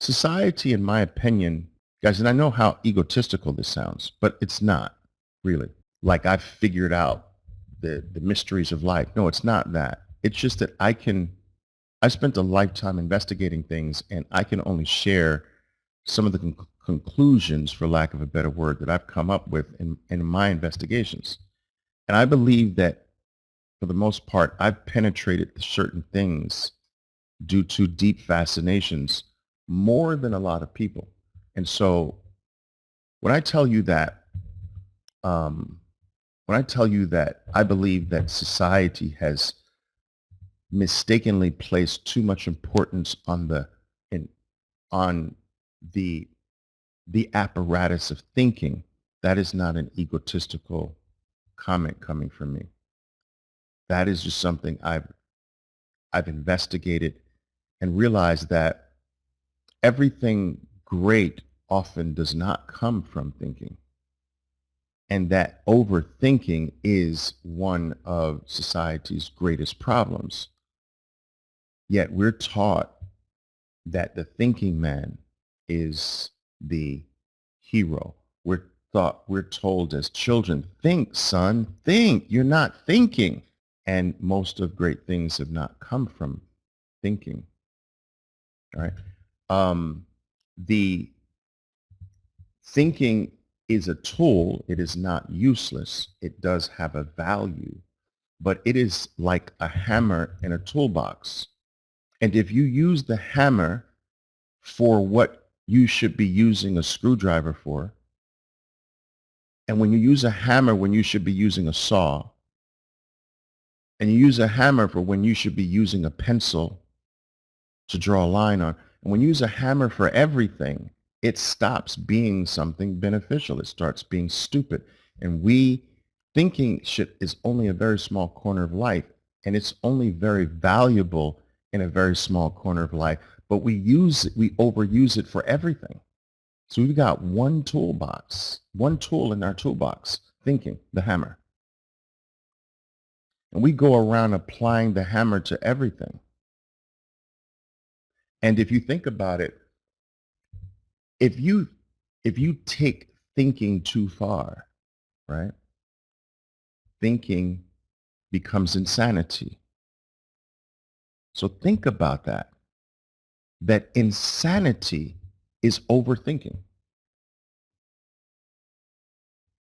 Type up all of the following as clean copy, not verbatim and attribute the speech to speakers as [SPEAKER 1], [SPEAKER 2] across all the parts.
[SPEAKER 1] Society, in my opinion, guys, and I know how egotistical this sounds, but it's not really. Like I've figured out the mysteries of life. No, it's not that. It's just that I spent a lifetime investigating things, and I can only share some of the conclusions, for lack of a better word, that I've come up with in my investigations. And I believe that for the most part, I've penetrated certain things due to deep fascinations more than a lot of people. And so when I tell you that, um, I believe that society has mistakenly placed too much importance on in, on the the apparatus of thinking, that is not an egotistical comment coming from me. That is just something I've investigated and realized that everything great often does not come from thinking, and that overthinking is one of society's greatest problems. Yet we're taught that the thinking man is the hero. We're told as children, think, son, think. You're not thinking. And most of great things have not come from thinking. All right. The thinking is a tool. It is not useless. It does have a value, but it is like a hammer in a toolbox. And if you use the hammer for what you should be using a screwdriver for, and when you use a hammer when you should be using a saw, and you use a hammer for when you should be using a pencil to draw a line on, and when you use a hammer for everything, it stops being something beneficial. It starts being stupid. And thinking is only a very small corner of life, and it's only very valuable in a very small corner of life, but we overuse it for everything. So we've got one tool in our toolbox, thinking, the hammer. And we go around applying the hammer to everything. And if you think about it, if you take thinking too far, right? Thinking becomes insanity. So think about that insanity is overthinking.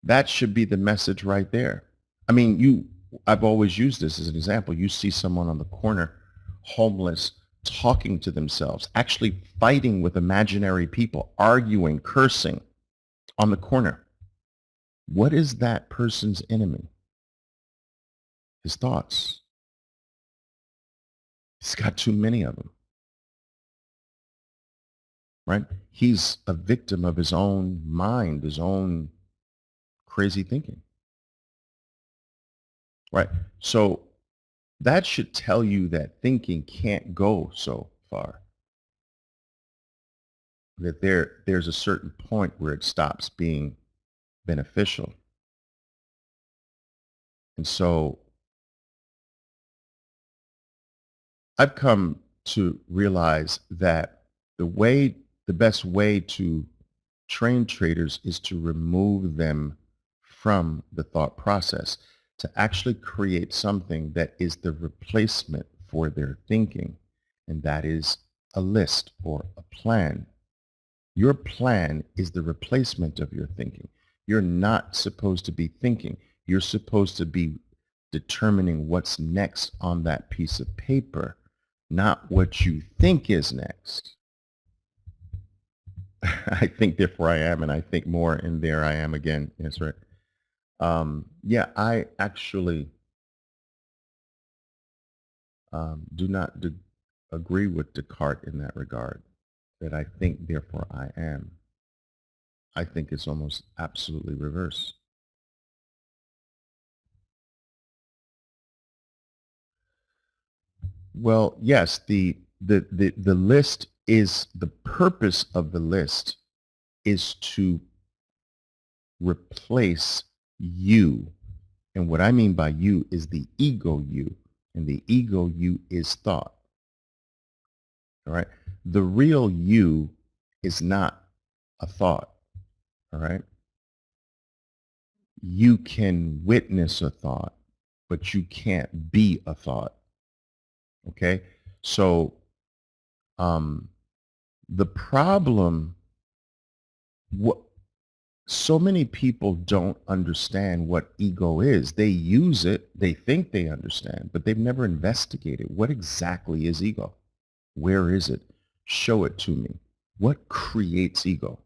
[SPEAKER 1] That should be the message right there. I mean, I've always used this as an example. You see someone on the corner, homeless, talking to themselves, actually fighting with imaginary people, arguing, cursing on the corner. What is that person's enemy? His thoughts. He's got too many of them. Right? He's a victim of his own mind, his own crazy thinking. Right? So that should tell you that thinking can't go so far. That there's a certain point where it stops being beneficial. And so I've come to realize that the best way to train traders is to remove them from the thought process, to actually create something that is the replacement for their thinking, and that is a list or a plan. Your plan is the replacement of your thinking. You're not supposed to be thinking. You're supposed to be determining what's next on that piece of paper, not what you think is next. I think therefore I am, and I think more, and there I am again. That's right. Yeah, I actually do not agree with Descartes in that regard, that I think therefore I am. I think it's almost absolutely reverse. Well, yes, the list is, the purpose of the list is to replace you. And what I mean by you is the ego you, and the ego you is thought. All right. The real you is not a thought, all right? You can witness a thought, but you can't be a thought, okay? So um, the problem, what so many people don't understand what ego is. They use it, they think they understand, but they've never investigated what exactly is ego. Where is it? Show it to me. What creates ego?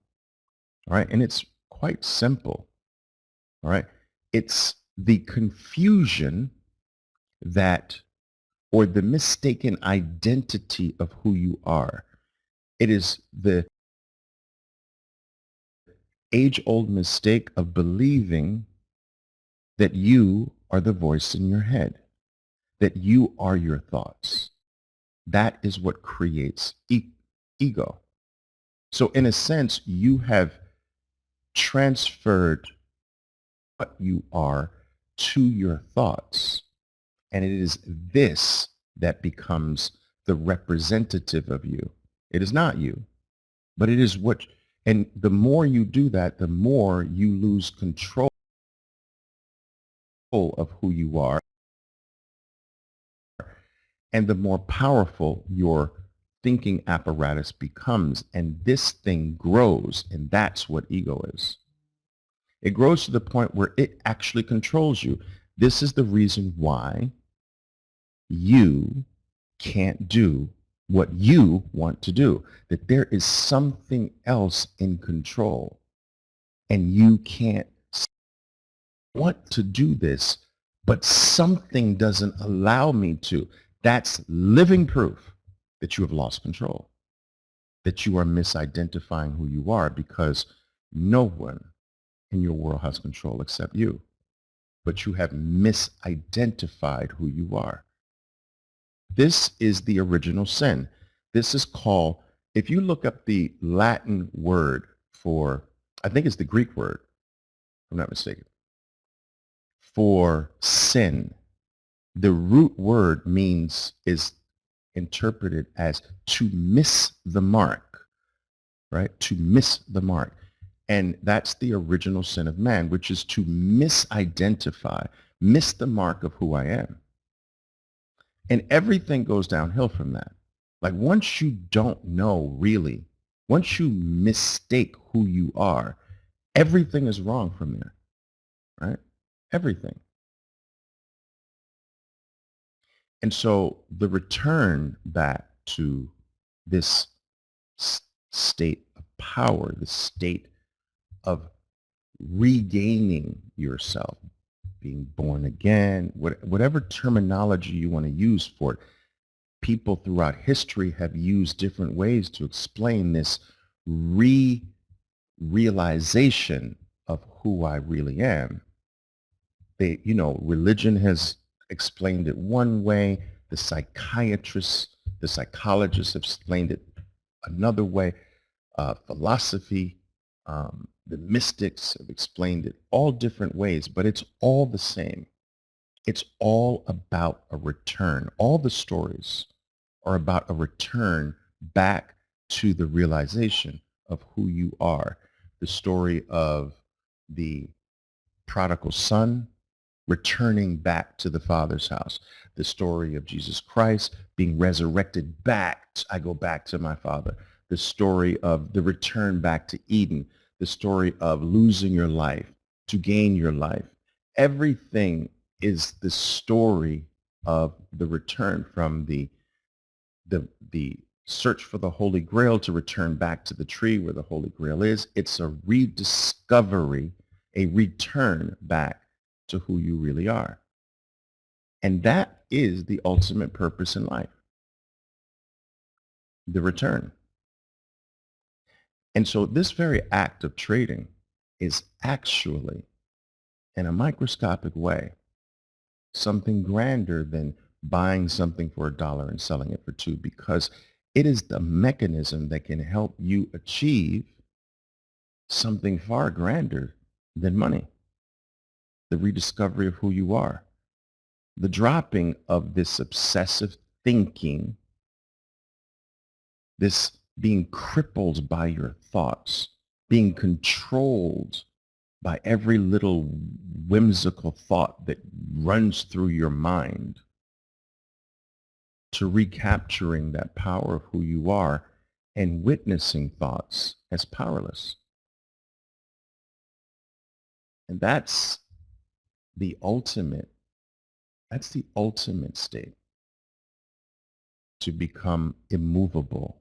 [SPEAKER 1] All right. And it's quite simple. All right. It's the confusion that, or the mistaken identity of who you are. It is the age-old mistake of believing that you are the voice in your head, that you are your thoughts. That is what creates ego. So in a sense, you have transferred what you are to your thoughts. And it is this that becomes the representative of you. It is not you, but it is what, and the more you do that, the more you lose control of who you are, and the more powerful your thinking apparatus becomes. And this thing grows, and that's what ego is. It grows to the point where it actually controls you. This is the reason why you can't do what you want to do, that there is something else in control, and you can't want to do this, but something doesn't allow me to. That's living proof that you have lost control, that you are misidentifying who you are, because no one in your world has control except you, but you have misidentified who you are. This is the original sin. This is called, if you look up the Latin word for, I think it's the Greek word, if I'm not mistaken, for sin, the root word is interpreted as to miss the mark, right? To miss the mark. And that's the original sin of man, which is to misidentify, miss the mark of who I am. And everything goes downhill from that. Like once you don't know really, once you mistake who you are, everything is wrong from there, right? Everything. And so the return back to this state of power, the state of regaining yourself, being born again, whatever terminology you want to use for it, people throughout history have used different ways to explain this realization of who I really am. Religion has explained it one way. The psychiatrists, the psychologists have explained it another way. Philosophy, the mystics have explained it all different ways, but it's all the same. It's all about a return. All the stories are about a return back to the realization of who you are. The story of the prodigal son returning back to the Father's house. The story of Jesus Christ being resurrected back. I go back to my Father. The story of the return back to Eden. The story of losing your life to gain your life. Everything is the story of the return from the search for the Holy Grail to return back to the tree where the Holy Grail is. It's a rediscovery, a return back to who you really are. And that is the ultimate purpose in life, the return. And so this very act of trading is actually, in a microscopic way, something grander than buying something for $1 and selling it for $2, because it is the mechanism that can help you achieve something far grander than money, the rediscovery of who you are, the dropping of this obsessive thinking, this being crippled by your thoughts, being controlled by every little whimsical thought that runs through your mind, to recapturing that power of who you are and witnessing thoughts as powerless. And the ultimate, that's the ultimate state, to become immovable,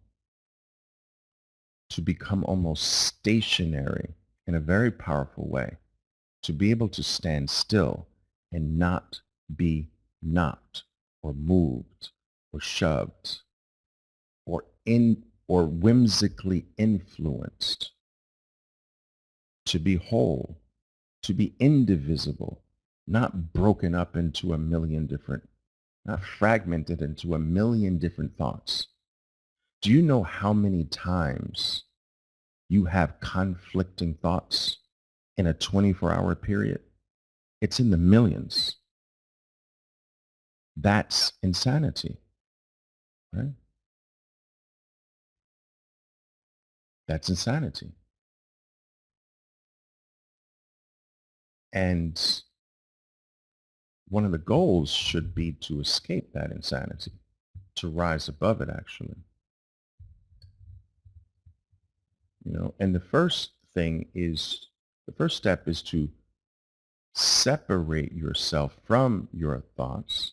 [SPEAKER 1] to become almost stationary in a very powerful way, to be able to stand still and not be knocked or moved or shoved or whimsically influenced, to be whole, to be indivisible, not broken up into a million different, not fragmented into a million different thoughts. Do you know how many times you have conflicting thoughts in a 24-hour period? It's in the millions. That's insanity, right? That's insanity. And one of the goals should be to escape that insanity, to rise above it, actually. And the first step is to separate yourself from your thoughts,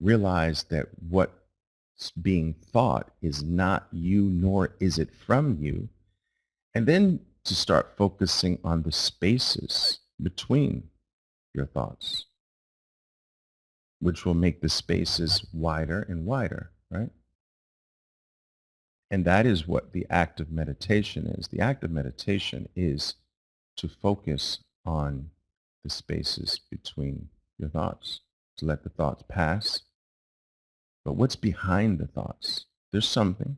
[SPEAKER 1] realize that what's being thought is not you, nor is it from you, and then to start focusing on the spaces between your thoughts, which will make the spaces wider and wider, right? And that is what the act of meditation is. The act of meditation is to focus on the spaces between your thoughts, to let the thoughts pass. But what's behind the thoughts? There's something.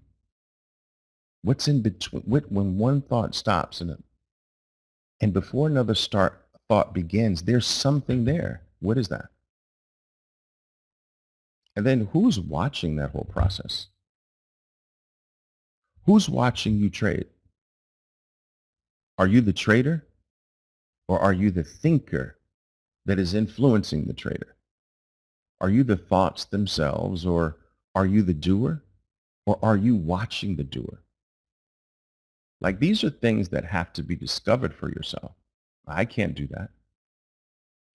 [SPEAKER 1] What's in between? When one thought stops and before another thought begins, there's something there. What is that? And then who's watching that whole process? Who's watching you trade? Are you the trader, or are you the thinker that is influencing the trader? Are you the thoughts themselves, or are you the doer, or are you watching the doer? Like, these are things that have to be discovered for yourself. I can't do that.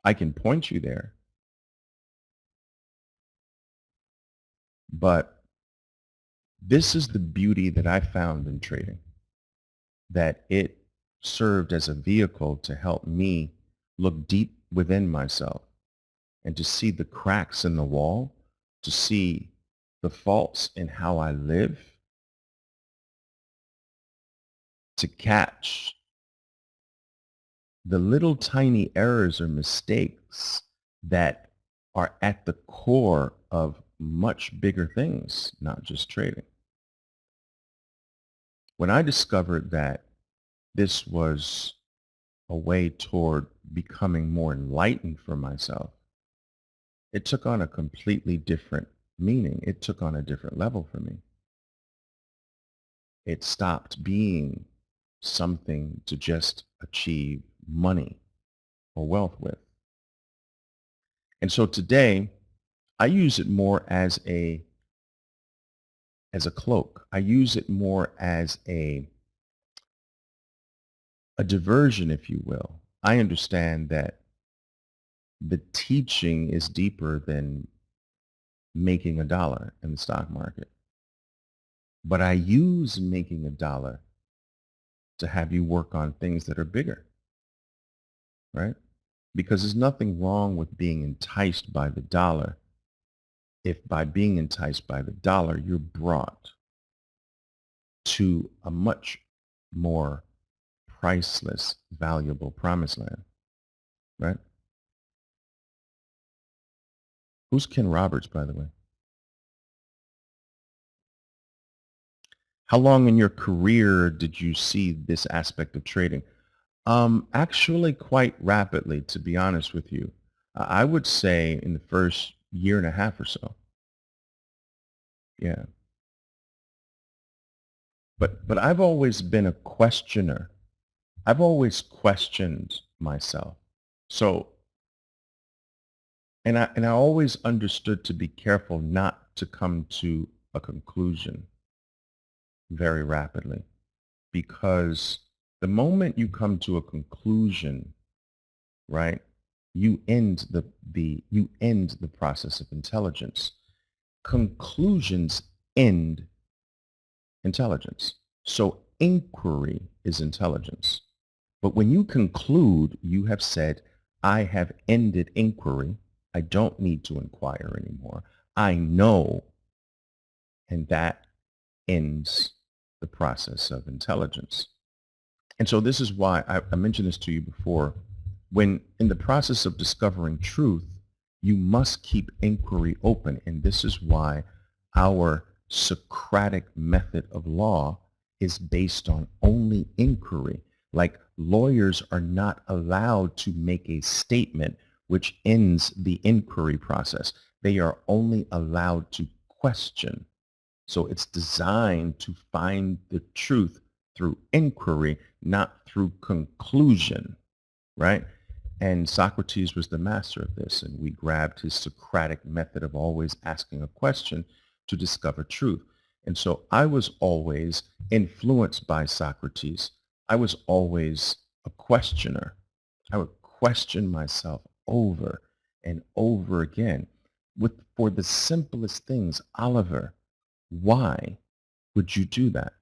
[SPEAKER 1] I can point you there, but this is the beauty that I found in trading, that it served as a vehicle to help me look deep within myself and to see the cracks in the wall, to see the faults in how I live, to catch the little tiny errors or mistakes that are at the core of much bigger things, not just trading. When I discovered that this was a way toward becoming more enlightened for myself, it took on a completely different meaning. It took on a different level for me. It stopped being something to just achieve money or wealth with. And so today, I use it more as a cloak. I use it more as a diversion, if you will. I understand that the teaching is deeper than making a dollar in the stock market. But I use making a dollar to have you work on things that are bigger, right? Because there's nothing wrong with being enticed by the dollar if by being enticed by the dollar, you're brought to a much more priceless, valuable promised land, right? Who's Ken Roberts, by the way? How long in your career did you see this aspect of trading? Actually, quite rapidly, to be honest with you. I would say in the first year and a half or so. Yeah. But I've always been a questioner. I've always questioned myself. So, and I always understood to be careful not to come to a conclusion very rapidly, because the moment you come to a conclusion, right, you end the process of intelligence. Conclusions end intelligence. So inquiry is intelligence. But when you conclude, you have said, I have ended inquiry. I don't need to inquire anymore. I know. And that ends the process of intelligence. And so this is why I mentioned this to you before. When in the process of discovering truth, you must keep inquiry open. And this is why our Socratic method of law is based on only inquiry. Like lawyers are not allowed to make a statement which ends the inquiry process. They are only allowed to question. So it's designed to find the truth through inquiry, not through conclusion, right? And Socrates was the master of this, and we grabbed his Socratic method of always asking a question to discover truth. And so I was always influenced by Socrates. I was always a questioner. I would question myself over and over again for the simplest things. Oliver, why would you do that?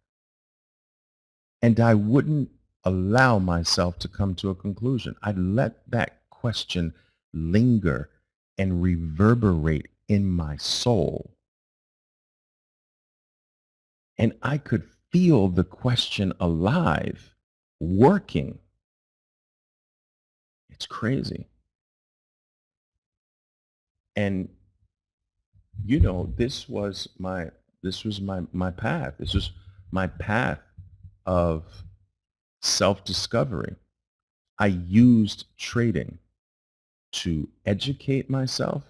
[SPEAKER 1] And I wouldn't allow myself to come to a conclusion. I'd let that question linger and reverberate in my soul. And I could feel the question alive, working. It's crazy. And this was my path. This was my path of self-discovery. I used trading to educate myself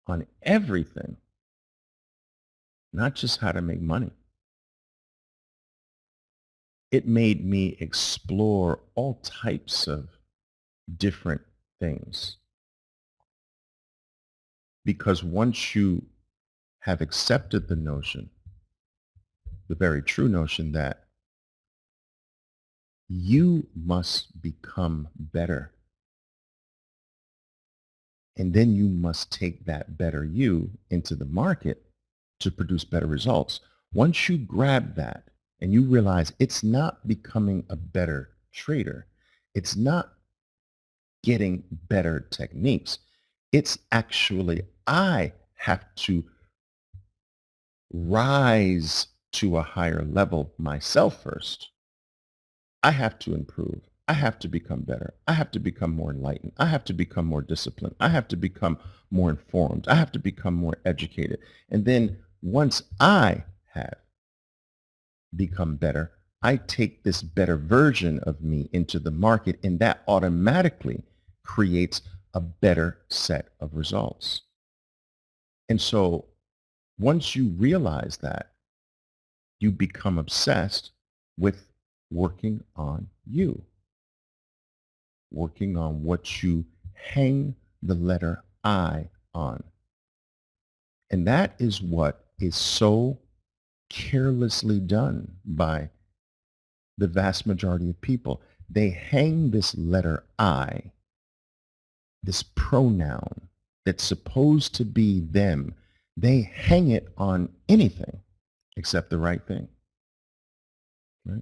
[SPEAKER 1] on everything, not just how to make money. It made me explore all types of different things. Because once you have accepted the notion, the very true notion that you must become better, and then you must take that better you into the market to produce better results. Once you grab that and you realize it's not becoming a better trader, it's not getting better techniques, it's actually I have to rise to a higher level myself first. I have to improve. I have to become better. I have to become more enlightened. I have to become more disciplined. I have to become more informed. I have to become more educated. And then once I have become better, I take this better version of me into the market, and that automatically creates a better set of results. And so once you realize that, you become obsessed with working on you, working on what you hang the letter I on. And that is what is so carelessly done by the vast majority of people. They hang this letter I, this pronoun that's supposed to be them. They hang it on anything except the right thing, right?